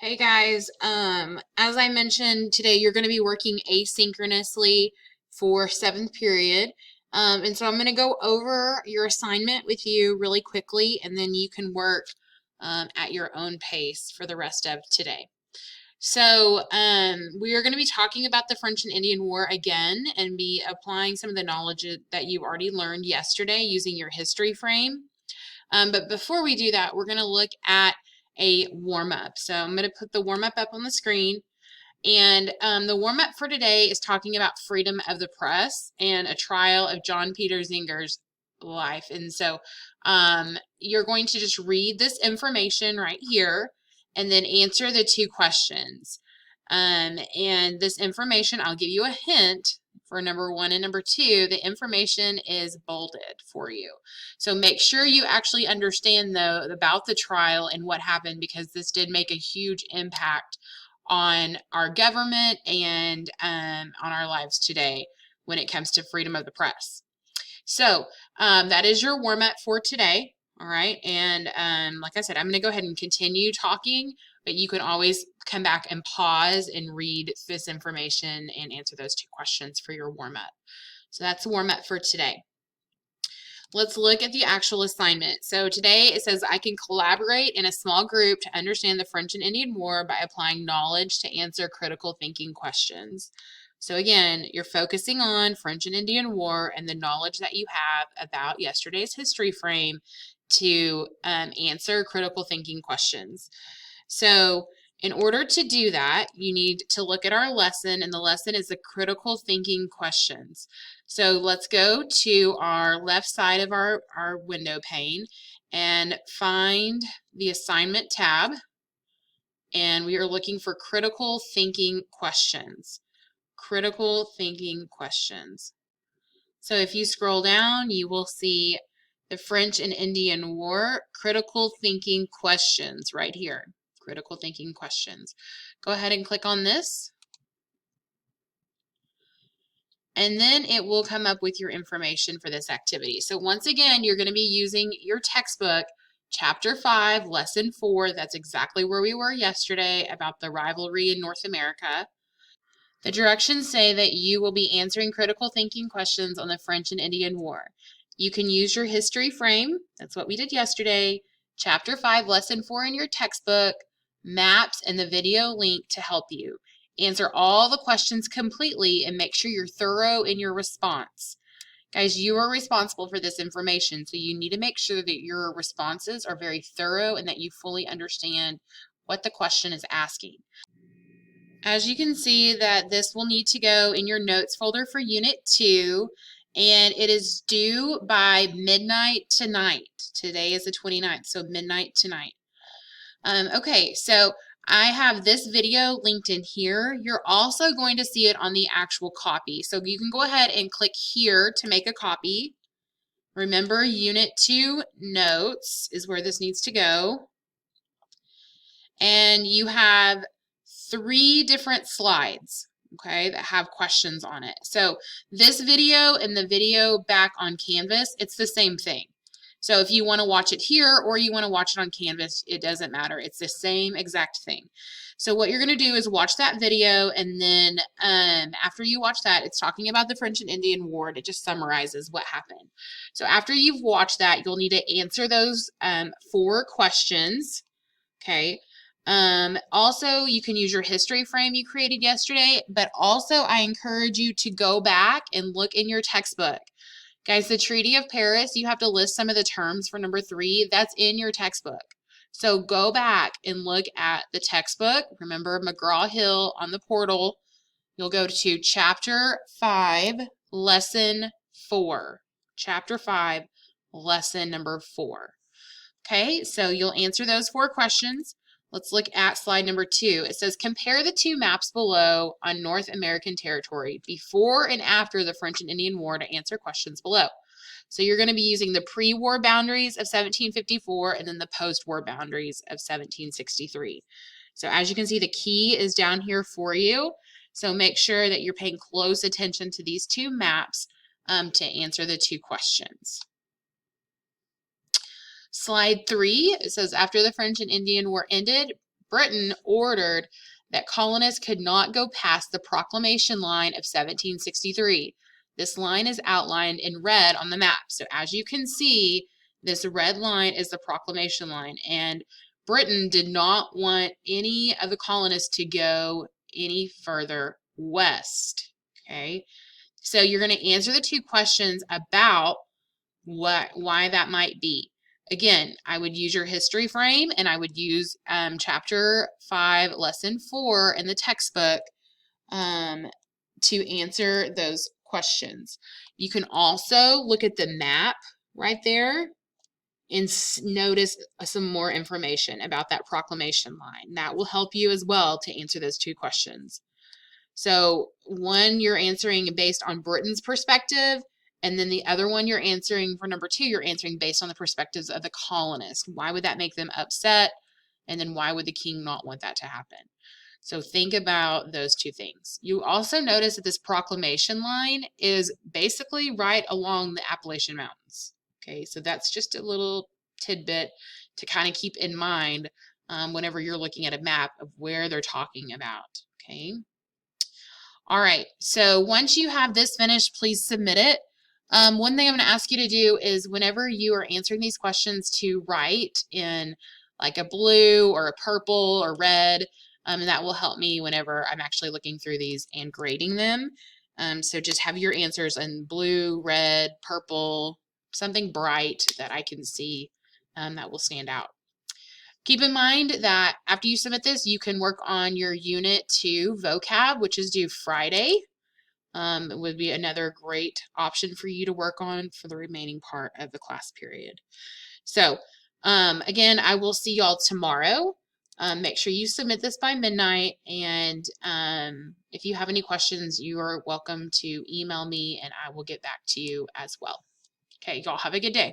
Hey guys, as I mentioned today, you're going to be working asynchronously for seventh period. And so I'm going to go over your assignment with you really quickly, and then you can work at your own pace for the rest of today. So we are going to be talking about the French and Indian War again and be applying some of the knowledge that you already learned yesterday using your history frame. But before we do that, we're going to look at a warm-up. So I'm going to put the warm-up up on the screen. And the warm-up for today is talking about freedom of the press and a trial of John Peter Zenger's life. And so you're going to just read this information right here and then answer the two questions. And this information, I'll give you a hint for number one and number two, the information is bolded for you. So make sure you actually understand though about the trial and what happened, because this did make a huge impact on our government and on our lives today when it comes to freedom of the press. So that is your warm-up for today. All right. And like I said, I'm going to go ahead and continue talking, but you can always come back and pause and read this information and answer those two questions for your warm-up. So that's the warm-up for today. Let's look at the actual assignment. So today it says, I can collaborate in a small group to understand the French and Indian War by applying knowledge to answer critical thinking questions. So again, you're focusing on French and Indian War and the knowledge that you have about yesterday's history frame to answer critical thinking questions. So in order to do that, you need to look at our lesson, and the lesson is the critical thinking questions. So let's go to our left side of our window pane and find the assignment tab, and we are looking for critical thinking questions. Critical thinking questions. So if you scroll down, you will see the French and Indian War critical thinking questions right here. Critical thinking questions. Go ahead and click on this. And then it will come up with your information for this activity. So once again, you're going to be using your textbook, Chapter 5, Lesson 4. That's exactly where we were yesterday about the rivalry in North America. The directions say that you will be answering critical thinking questions on the French and Indian War. You can use your history frame. That's what we did yesterday. Chapter 5, Lesson 4 in your textbook, maps, and the video link to help you. Answer all the questions completely and make sure you're thorough in your response. Guys, you are responsible for this information, so you need to make sure that your responses are very thorough and that you fully understand what the question is asking. As you can see that this will need to go in your notes folder for Unit 2, and it is due by midnight tonight. Today is the 29th, so midnight tonight. Okay, so I have this video linked in here. You're also going to see it on the actual copy. So you can go ahead and click here to make a copy. Remember, Unit 2 notes is where this needs to go. And you have 3 different slides, okay, that have questions on it. So this video and the video back on Canvas, it's the same thing. So if you want to watch it here or you want to watch it on Canvas, it doesn't matter. It's the same exact thing. So what you're going to do is watch that video, and then after you watch that, it's talking about the French and Indian War. It just summarizes what happened. So after you've watched that, you'll need to answer those 4 questions, okay? Also, you can use your history frame you created yesterday, but also I encourage you to go back and look in your textbook. Guys, the Treaty of Paris, you have to list some of the terms for number 3. That's in your textbook. So go back and look at the textbook. Remember McGraw-Hill on the portal. You'll go to Chapter 5, Lesson 4. Chapter 5, Lesson number 4. Okay, so you'll answer those 4 questions. Let's look at slide number 2. It says, compare the 2 maps below on North American territory before and after the French and Indian War to answer questions below. So you're going to be using the pre-war boundaries of 1754 and then the post-war boundaries of 1763. So as you can see, the key is down here for you. So make sure that you're paying close attention to these 2 maps to answer the 2 questions. Slide 3, it says, after the French and Indian War ended, Britain ordered that colonists could not go past the proclamation line of 1763. This line is outlined in red on the map. So as you can see, this red line is the proclamation line, and Britain did not want any of the colonists to go any further west. Okay, so you're going to answer the two questions about why that might be. Again, I would use your history frame, and I would use chapter 5, lesson 4 in the textbook to answer those questions. You can also look at the map right there and notice some more information about that proclamation line. That will help you as well to answer those two questions. So one, you're answering based on Britain's perspective, and then the other one you're answering for number 2, you're answering based on the perspectives of the colonists. Why would that make them upset? And then why would the king not want that to happen? So think about those two things. You also notice that this proclamation line is basically right along the Appalachian Mountains. Okay, so that's just a little tidbit to kind of keep in mind whenever you're looking at a map of where they're talking about. Okay. All right, so once you have this finished, please submit it. One thing I'm going to ask you to do is whenever you are answering these questions to write in like a blue or a purple or red, and that will help me whenever I'm actually looking through these and grading them. So just have your answers in blue, red, purple, something bright that I can see that will stand out. Keep in mind that after you submit this, you can work on your Unit 2 vocab, which is due Friday. It would be another great option for you to work on for the remaining part of the class period. So, again, I will see y'all tomorrow. Make sure you submit this by midnight, and if you have any questions, you are welcome to email me, and I will get back to you as well. Okay, y'all have a good day.